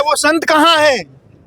वो संत कहाँ है?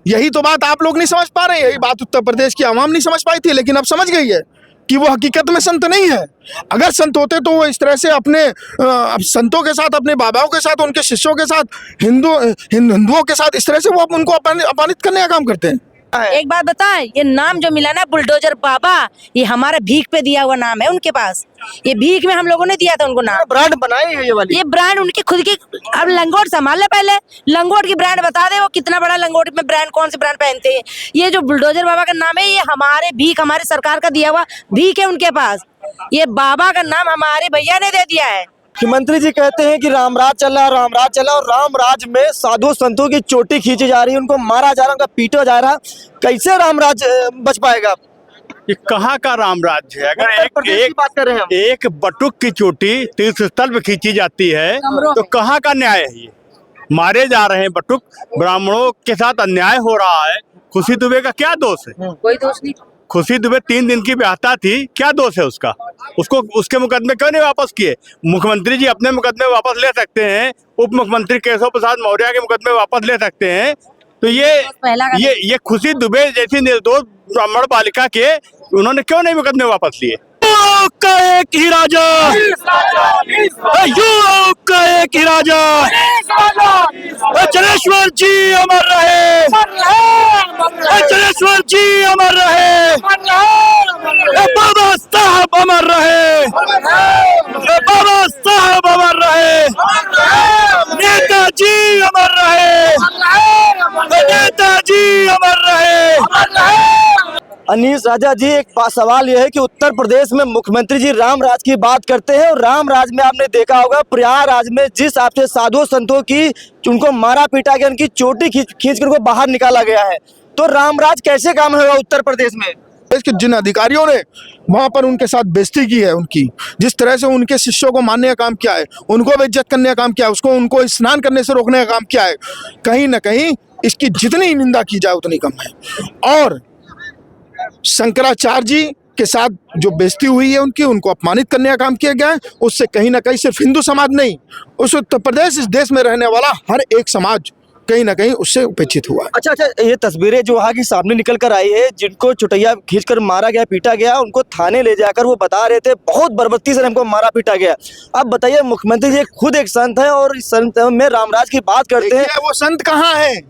यही तो बात आप लोग नहीं समझ पा रहे हैं। यही बात उत्तर प्रदेश की आवाम नहीं समझ पाई थी, लेकिन अब समझ गई है कि वो हकीकत में संत नहीं है। अगर संत होते तो वो इस तरह से अपने संतों के साथ, अपने बाबाओं के साथ, उनके शिष्यों के साथ, हिंदुओं के साथ इस तरह से वो उनको अपमानित करने का काम करते हैं। एक बात बताएं, ये नाम जो मिला ना बुलडोजर बाबा, ये हमारे भीख पे दिया हुआ नाम है उनके पास। ये भीख में हम लोगों ने दिया था उनको नाम। ब्रांड बनाई है ये वाली। ये ब्रांड उनकी खुद की। अब लंगोट संभाल ले, पहले लंगोट की ब्रांड बता दे, वो कितना बड़ा लंगोट में ब्रांड, कौन से ब्रांड पहनते हैं। ये जो बुलडोजर बाबा का नाम है, ये हमारे भीख, हमारी सरकार का दिया हुआ भीख है उनके पास। ये बाबा का नाम हमारे भैया ने दे दिया है। मुख्यमंत्री जी कहते हैं कि रामराज चला, रामराज चला, और रामराज में साधु संतों की चोटी खींची जा रही है, उनको मारा जा रहा है, उनका पीटा जा रहा है। कैसे रामराज बच पाएगा? ये कहाँ का रामराज है? अगर की बात कर रहे हैं हम। एक बटुक की चोटी तीर्थ स्थल पे खींची जाती है तो कहाँ का न्याय है? ये मारे जा रहे हैं बटुक, ब्राह्मणों के साथ अन्याय हो रहा है। खुशी दुबे का क्या दोष है? कोई दोष नहीं। खुशी दुबे 3 दिन की व्याहता थी, क्या दोष है उसका? उसको उसके मुकदमे क्यों नहीं वापस किए? मुख्यमंत्री जी अपने मुकदमे वापस ले सकते हैं, उप मुख्यमंत्री केशव प्रसाद मौर्य के मुकदमे वापस ले सकते हैं। तो ये खुशी दुबे जैसी निर्दोष ब्राह्मण बालिका के उन्होंने क्यों नहीं मुकदमे वापस लिए? का एक ही राजा, युग का एक ही राजा, जलेश्वर जी अमर रहे, जलेश्वर जी अमर रहे, बाबा साहब अमर रहे, बाबा साहब अमर रहे, नेताजी अमर रहे, नेताजी अमर रहे। अनीश राजा जी, एक सवाल यह है कि उत्तर प्रदेश में मुख्यमंत्री जी रामराज की बात करते हैं, और रामराज में आपने देखा होगा प्रयागराज में जिस हिसाब से साधु संतों की उनको मारा पीटा गया, उनकी चोटी खींच कर उनको बाहर निकाला गया है, तो रामराज कैसे काम होगा उत्तर प्रदेश में? इसके जिन अधिकारियों ने वहां पर उनके साथ बेइज्जती की है, उनकी जिस तरह से उनके शिष्यों को मारने का काम किया है, उनको बेइज्जत करने का काम किया है, उनको स्नान करने से रोकने का काम किया है, कहीं ना कहीं इसकी जितनी निंदा की जाए उतनी कम है। और शंकराचार्य जी के साथ जो बेइज्जती हुई है उनकी, उनको अपमानित करने का काम किया गया है, उससे कहीं ना कहीं सिर्फ हिंदू समाज नहीं, उस उत्तर प्रदेश, इस देश में रहने वाला हर एक समाज कहीं ना कहीं उससे उपेक्षित हुआ है। अच्छा, ये तस्वीरें जो वहाँ की सामने निकल कर आई है, जिनको चुटैया खींचकर मारा गया, पीटा गया, उनको थाने ले जाकर वो बता रहे थे बहुत बर्बरती से हमको मारा पीटा गया। अब बताइए, मुख्यमंत्री जी खुद एक संत है और इस संत में रामराज की बात करते हैं, वो संत कहाँ है?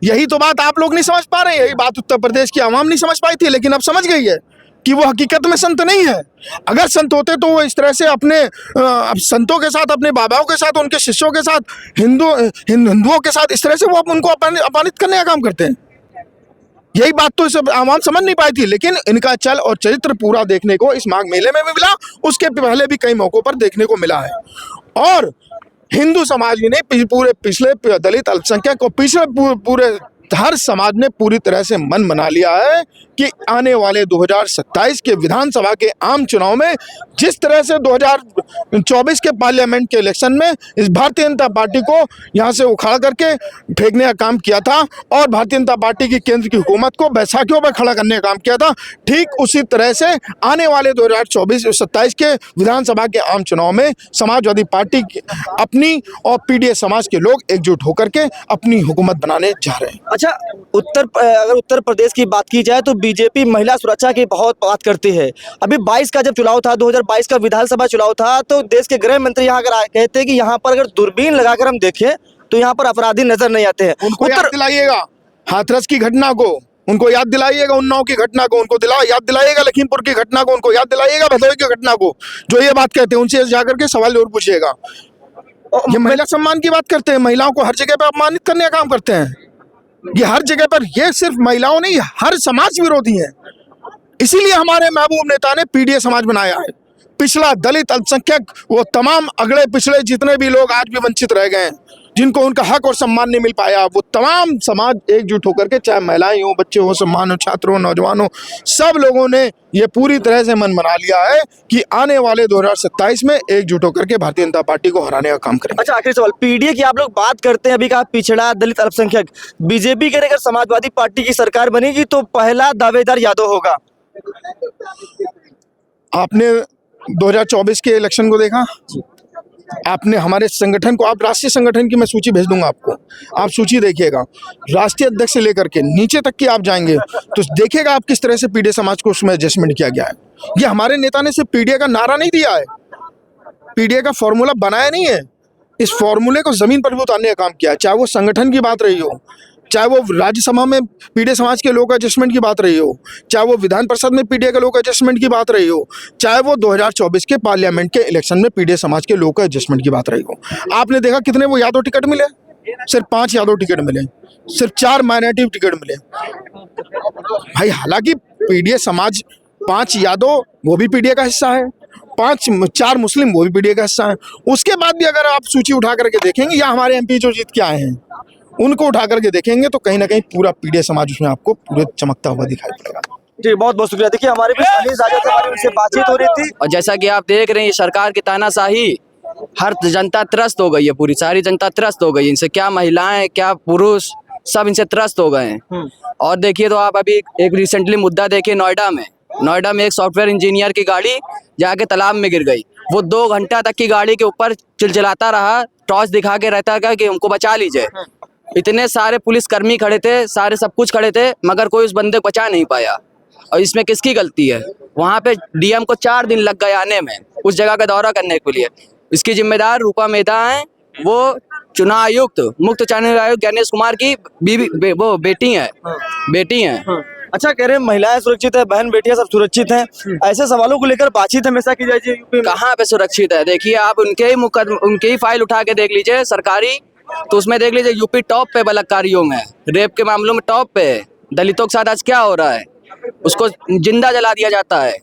यही तो बात आप लोग नहीं समझ पा रहे हैं। यही बात उत्तर प्रदेश की आवाम नहीं समझ पाई थी, लेकिन अब समझ गई है कि वो हकीकत में संत नहीं है। अगर संत होते तो वो इस तरह से अपने संतों के साथ, अपने बाबाओं के साथ, उनके शिष्यों के साथ, हिंदुओं के साथ इस तरह से वो उनको अपमानित करने का काम करते हैं। यही बात तो इस आवाम समझ नहीं पाई थी, लेकिन इनका चल और चरित्र पूरा देखने को इस माघ मेले में भी मिला, उसके पहले भी कई मौकों पर देखने को मिला है। और हिंदू समाज ने पूरे पिछले दलित अल्पसंख्यक को पिछले पूरे हर समाज ने पूरी तरह से मन बना लिया है कि आने वाले 2027 के विधानसभा के आम चुनाव में जिस तरह से 2024 के पार्लियामेंट के इलेक्शन में इस भारतीय जनता पार्टी को यहां से उखाड़ करके फेंकने का काम किया था और भारतीय जनता पार्टी की केंद्र की हुकूमत को बैसाखियों पर खड़ा करने का काम किया था, ठीक उसी तरह से आने वाले 2027 के विधानसभा के आम चुनाव में समाजवादी पार्टी अपनी और पीडीएस समाज के लोग एकजुट होकर के अपनी हुकूमत बनाने जा रहे हैं। अच्छा, अगर उत्तर प्रदेश की बात की जाए तो बीजेपी महिला सुरक्षा की बहुत बात करती है। अभी 22 का जब चुनाव था, 2022 का विधानसभा चुनाव था, तो देश के गृह मंत्री यहाँ अगर कहते हैं कि यहाँ पर अगर दूरबीन लगाकर हम देखें तो यहाँ पर अपराधी नजर नहीं आते हैं। उनको याद दिलाइएगा हाथरस की घटना को, उनको याद दिलाइएगा उन्नाव की घटना को, उनको याद दिलाइएगा लखीमपुर की घटना को, उनको याद दिलाइएगा भदोही की घटना को। जो ये बात कहते हैं उनसे जाकर के सवाल जरूर पूछिएगा। ये महिला सम्मान की बात करते हैं, महिलाओं को हर जगह पे अपमानित करने का काम करते हैं। ये हर जगह पर, ये सिर्फ महिलाओं नहीं, हर समाज विरोधी है। इसीलिए हमारे महबूब नेता ने पीडीएस समाज बनाया है। पिछड़ा, दलित, अल्पसंख्यक, वो तमाम अगड़े पिछड़े जितने भी लोग आज भी वंचित रह गए हैं, जिनको उनका हक और सम्मान नहीं मिल पाया, वो तमाम समाज एकजुट होकर के, चाहे महिलाएं हो, बच्चे हो, सम्मान हो, छात्र हो, नौजवान हो, सब लोगों ने ये पूरी तरह से मन बना लिया है कि आने वाले 2027 में एकजुट होकर के भारतीय जनता पार्टी को हराने का काम करें। अच्छा, आखिरी सवाल, पीडीए की आप लोग बात करते हैं, अभी कहा पिछड़ा, दलित, अल्पसंख्यक, बीजेपी के अगर समाजवादी पार्टी की सरकार बनेगी तो पहला दावेदार यादव होगा। आपने 2024 के इलेक्शन को देखा, आपने हमारे संगठन को, आप राष्ट्रीय संगठन की मैं सूची भेज दूंगा आपको, आप सूची देखिएगा, राष्ट्रीय अध्यक्ष से लेकर के नीचे तक की आप जाएंगे तो देखिएगा आप किस तरह से पीडीए समाज को उसमें एडजस्टमेंट किया गया है। ये हमारे नेता ने सिर्फ पीडीए का नारा नहीं दिया है, पीडीए का फॉर्मूला बनाया नहीं है, इस फॉर्मूले को जमीन पर भी उतारने का काम किया है। चाहे वो संगठन की बात रही हो, चाहे वो राज्यसभा में पीडीए समाज के लोग एडजस्टमेंट की बात रही हो, चाहे वो विधान परिषद में पीडीए के लोग एडजस्टमेंट की बात रही हो, चाहे वो 2024 के पार्लियामेंट के इलेक्शन में पीडीए समाज के लोग एडजस्टमेंट की बात रही हो। आपने देखा कितने वो यादव टिकट मिले, सिर्फ 5 यादव टिकट मिले, सिर्फ 4 माइनॉरिटी टिकट मिले। भाई हालांकि पीडीए समाज 5 यादव वो भी पीडीए का हिस्सा है, 4 मुस्लिम वो भी पीडीए का हिस्सा है। उसके बाद भी अगर आप सूची उठा करके देखेंगे या हमारे एमपी जो जीत के आए हैं उनको उठा करके देखेंगे तो कहीं ना कहीं पूरा पीडीए समाज उसमें आपको पूरे चमकता हुआ दिखाई पड़ेगा। जी बहुत बहुत शुक्रिया। देखिए हमारे बीच अनिल राजा थे, हमारी उनसे बातचीत हो रही थी। और जैसा कि आप देख रहे हैं सरकार की तानाशाही, हर जनता त्रस्त हो गई है, पूरी सारी जनता त्रस्त हो गई। इनसे क्या महिलाएं क्या पुरुष सब इनसे त्रस्त हो गए हैं। और देखिए तो आप अभी एक रिसेंटली मुद्दा देखिए, नोएडा में एक सॉफ्टवेयर इंजीनियर की गाड़ी जाके तालाब में गिर गई। वो 2 घंटा तक की गाड़ी के ऊपर चिलचिलाता रहा, टॉर्च दिखा के रहता था कि हमको बचा लीजिए। इतने सारे पुलिसकर्मी खड़े थे, सारे सब कुछ खड़े थे, मगर कोई उस बंदे को बचा नहीं पाया। और इसमें किसकी गलती है? वहाँ पे डीएम को 4 दिन लग गए आने में, उस जगह का दौरा करने के लिए। इसकी जिम्मेदार रूपा मेहता हैं, वो चुनाव आयुक्त, मुख्य चुनाव आयुक्त गणेश कुमार की वो बेटी हैं। अच्छा कह रहे हैं महिलाएं सुरक्षित है, बहन बेटियां सब सुरक्षित हैं, ऐसे सवालों को लेकर बातचीत हमेशा की जाती है यूपी में। कहाँ पे सुरक्षित है? देखिए आप उनके ही फाइल उठा के देख लीजिए सरकारी, तो उसमें देख लीजिए यूपी टॉप पे बलात्कारियों में, रेप के मामलों में टॉप पे। दलितों के साथ आज क्या हो रहा है? उसको जिंदा जला दिया जाता है।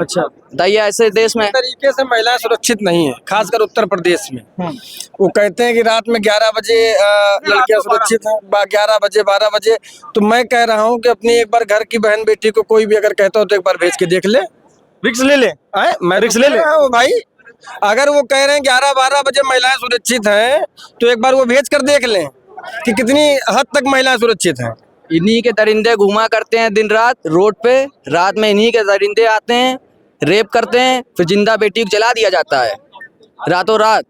अच्छा बताइए ऐसे देश में तरीके से महिलाएं सुरक्षित नहीं है, खासकर उत्तर प्रदेश में। वो कहते हैं कि रात में 11 बजे लड़कियां सुरक्षित हैं, 11 बजे 12 बजे। तो मैं कह रहा हूं कि अपनी एक बार घर की बहन बेटी को कोई भी अगर कहता हो तो एक बार भेज के देख ले, रिक्स ले ले। मैं रिक्स ले ले भाई। अगर वो कह रहे हैं 11-12 बजे महिलाएं सुरक्षित हैं तो एक बार वो भेज कर देख लें कि कितनी हद तक महिलाएं सुरक्षित हैं। इन्हीं के दरिंदे घुमा करते हैं दिन रात रोड पे, रात में इन्हीं के दरिंदे आते हैं, रेप करते हैं, फिर जिंदा बेटी को जला दिया जाता है रातों रात।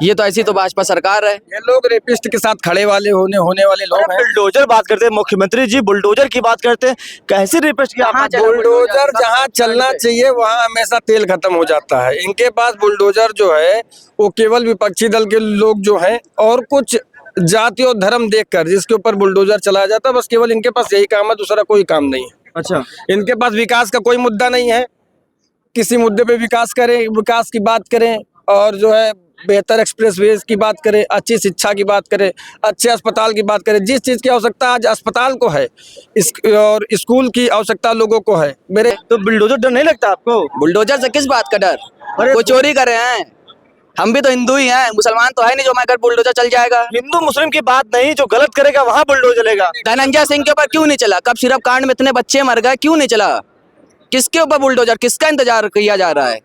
ये तो ऐसी तो भाजपा सरकार है। ये लोग रेपिस्ट के साथ खड़े वाले होने वाले लोग हैं। बुलडोजर बात करते हैं, मुख्यमंत्री जी बुलडोजर की बात करते हैं, कैसे रिपेस्ट की आप? बुलडोजर जहाँ चलना चाहिए वहाँ हमेशा तेल खत्म हो जाता है। इनके पास बुलडोजर जो है वो केवल विपक्षी दल के लोग जो हैं और कुछ जाति और धर्म देखकर जिसके ऊपर बुलडोजर चलाया जाता है, बस केवल इनके पास यही काम है, दूसरा कोई काम नहीं है। अच्छा इनके पास विकास का कोई मुद्दा नहीं है, किसी मुद्दे पे विकास करें, विकास की बात करें और जो है बेहतर एक्सप्रेसवेज की बात करें, अच्छी शिक्षा की बात करें, अच्छे अस्पताल की बात करें। जिस चीज़ की आवश्यकता आज अस्पताल को है और स्कूल की आवश्यकता लोगों को है। मेरे तो बुलडोजर डर नहीं लगता आपको? बुलडोजर से किस बात का डर? वो चोरी कर रहे हैं, हम भी तो हिंदू ही हैं, मुसलमान तो है नहीं जो हमारे घर बुलडोजर चल जाएगा। हिंदू मुस्लिम की बात नहीं, जो गलत करेगा वहाँ बुलडोजर चलेगा। धनंजय सिंह के ऊपर क्यों नहीं चला? कब सिर्फ कांड में इतने बच्चे मर गए, क्यों नहीं चला? किसके ऊपर बुलडोजर, किसका इंतजार किया जा रहा है?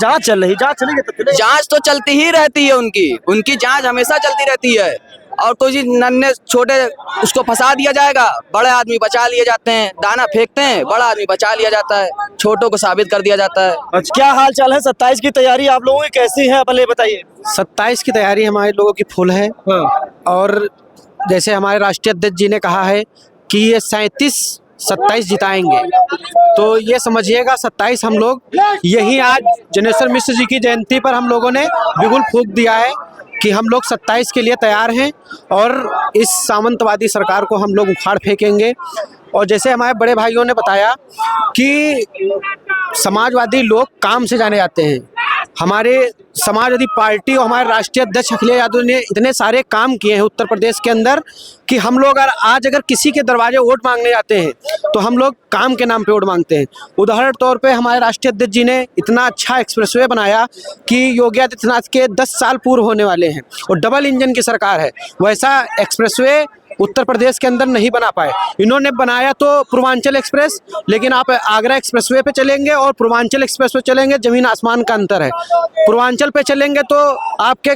जांच चल रही, जांच चलेगी तो चलेगा। जांच तो चलती ही रहती है, उनकी जांच हमेशा चलती रहती है। और कोई नन्हे छोटे उसको फंसा दिया जाएगा, बड़े आदमी बचा लिए जाते हैं, दाना फेंकते हैं, बड़ा आदमी बचा लिया जाता है, छोटों को साबित कर दिया जाता है। अच्छा क्या हाल चाल है? 27 की तैयारी आप लोगों की कैसी है, पहले बताइए। 27 की तैयारी हमारे लोगों की फुल है। और जैसे हमारे राष्ट्रीय अध्यक्ष जी ने कहा है कि ये 37-27 जिताएंगे, तो ये समझिएगा 27 हम लोग यही आज जनेश्वर मिश्र जी की जयंती पर हम लोगों ने बिगुल फूंक दिया है कि हम लोग 27 के लिए तैयार हैं और इस सामंतवादी सरकार को हम लोग उखाड़ फेंकेंगे। और जैसे हमारे बड़े भाइयों ने बताया कि समाजवादी लोग काम से जाने जाते हैं, हमारे समाजवादी पार्टी और हमारे राष्ट्रीय अध्यक्ष अखिलेश यादव ने इतने सारे काम किए हैं उत्तर प्रदेश के अंदर कि हम लोग अगर किसी के दरवाजे वोट मांगने जाते हैं तो हम लोग काम के नाम पे वोट मांगते हैं। उदाहरण तौर पे हमारे राष्ट्रीय अध्यक्ष जी ने इतना अच्छा एक्सप्रेसवे बनाया कि योगी आदित्यनाथ के 10 साल पूर्व होने वाले हैं और डबल इंजन की सरकार है, वैसा एक्सप्रेसवे उत्तर प्रदेश के अंदर नहीं बना पाए। इन्होंने बनाया तो पूर्वांचल एक्सप्रेस, लेकिन आप आगरा एक्सप्रेसवे पे चलेंगे और पूर्वांचल एक्सप्रेस पे चलेंगे, जमीन आसमान का अंतर है। पूर्वांचल पे चलेंगे तो आपके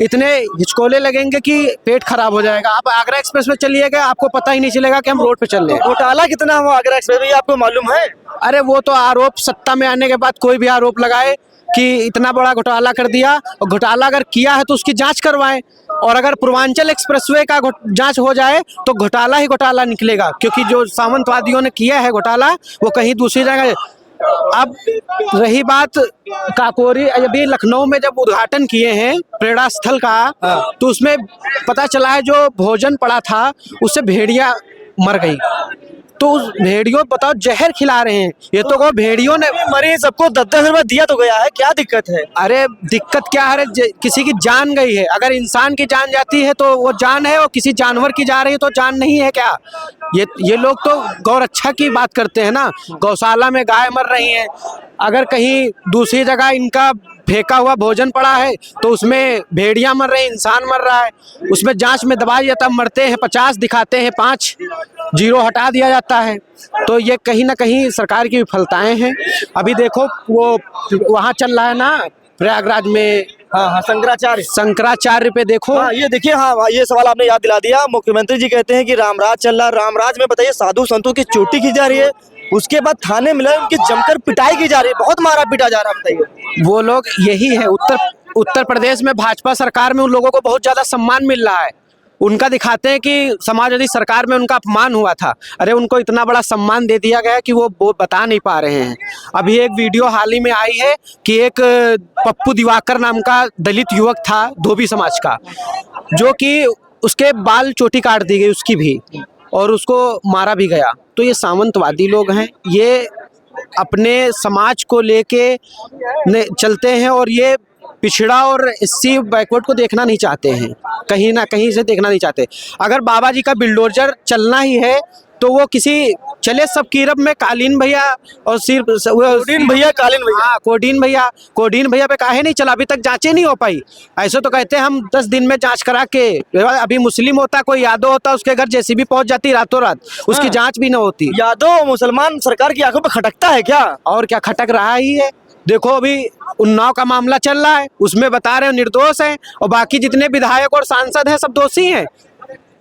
इतने हिचकोले लगेंगे कि पेट खराब हो जाएगा। आप आगरा एक्सप्रेस पे चलिएगा, आपको पता ही नहीं चलेगा कि हम रोड पे चल रहे हैं। घोटाला कितना हुआ आगरा एक्सप्रेस में, आपको मालूम है? अरे वो तो आरोप, सत्ता में आने के बाद कोई भी आरोप लगाए कि इतना बड़ा घोटाला कर दिया, और घोटाला अगर किया है तो उसकी जांच करवाएं, और अगर पूर्वांचल एक्सप्रेसवे का जांच हो जाए तो घोटाला ही घोटाला निकलेगा, क्योंकि जो सामंतवादियों ने किया है घोटाला वो कहीं दूसरी जगह। अब रही बात काकोरी, अभी लखनऊ में जब उद्घाटन किए हैं प्रेरणा स्थल का, तो उसमें पता चला है जो भोजन पड़ा था उससे भेड़िया मर गई। तो उस भेड़ियों बताओ जहर खिला रहे हैं, ये तो भेड़ियों ने मरीज सबको 10-10 रुपए दिया तो गया है, क्या दिक्कत है? अरे दिक्कत क्या है, किसी की जान गई है। अगर इंसान की जान जाती है तो वो जान है, और किसी जानवर की जा रही है तो जान नहीं है क्या? ये लोग तो गौरक्षा की बात करते हैं ना, गौशाला में गाय मर रही हैं, अगर कहीं दूसरी जगह इनका फेंका हुआ भोजन पड़ा है तो उसमें भेड़िया मर रही, इंसान मर रहा है, उसमें जांच में दबाई जाता, मरते हैं 50 दिखाते हैं 5 जीरो हटा दिया जाता है। तो ये कहीं ना कहीं सरकार की विफलताएं हैं। अभी देखो वो वहाँ चल रहा है ना प्रयागराज में, हाँ, शंकराचार्य पे देखो। हाँ, ये देखिए, हाँ, ये सवाल आपने याद दिला दिया। मुख्यमंत्री जी कहते हैं कि रामराज चल रहा, रामराज में बताइए साधु संतों की चोटी की जा रही है, उसके बाद थाने मिला उनकी जमकर पिटाई की जा रही है, बहुत मारा पीटा जा रहा है। बताइए, वो लोग यही है, उत्तर प्रदेश में भाजपा सरकार में उन लोगों को बहुत ज्यादा सम्मान मिल रहा है। उनका दिखाते हैं कि समाजवादी सरकार में उनका अपमान हुआ था, अरे उनको इतना बड़ा सम्मान दे दिया गया कि वो बता नहीं पा रहे हैं। अभी एक वीडियो हाल ही में आई है कि एक पप्पू दिवाकर नाम का दलित युवक था धोबी समाज का, जो कि उसके बाल चोटी काट दी गई उसकी भी, और उसको मारा भी गया। तो ये सामंतवादी लोग हैं, ये अपने समाज को लेके चलते हैं, और ये पिछड़ा और एससी बैकवर्ड को देखना नहीं चाहते हैं, कहीं ना कहीं से देखना नहीं चाहते। अगर बाबा जी का बिल्डोजर चलना ही है तो वो किसी चले सब कीरब में कालीन भैया और सिर्फ कोडीन भैया, कोडीन भैया पे काहे नहीं चला, अभी तक जांचें नहीं हो पाई। ऐसे तो कहते हैं हम 10 दिन में जांच करा के, अभी मुस्लिम होता कोई यादव होता उसके घर जेसीबी पहुंच जाती रातों रात, उसकी जांच भी ना होती। यादव मुसलमान सरकार की आंखों पे खटकता है क्या? और क्या खटक रहा ही है। देखो अभी उन्नाव का मामला चल रहा है, उसमें बता रहे हो निर्दोष हैं, और बाकी जितने विधायक और सांसद हैं सब दोषी हैं।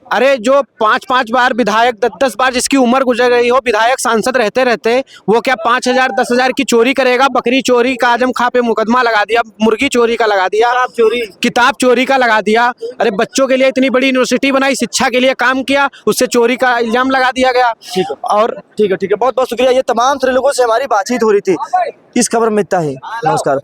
अरे जो 5-5 बार विधायक 10-10 बार जिसकी उम्र गुजर गई हो, विधायक सांसद रहते रहते वो क्या 5,000 10,000 की चोरी करेगा? बकरी चोरी का आजम खां पे मुकदमा लगा दिया, मुर्गी चोरी का लगा दिया, किताब चोरी का लगा दिया। अरे बच्चों के लिए इतनी बड़ी यूनिवर्सिटी बनाई, शिक्षा के लिए काम किया, उससे चोरी का इल्जाम लगा दिया गया। और ठीक है, बहुत बहुत शुक्रिया। ये तमाम सारे लोगों से हमारी बातचीत हो रही थी। इस खबर में इतना ही, नमस्कार।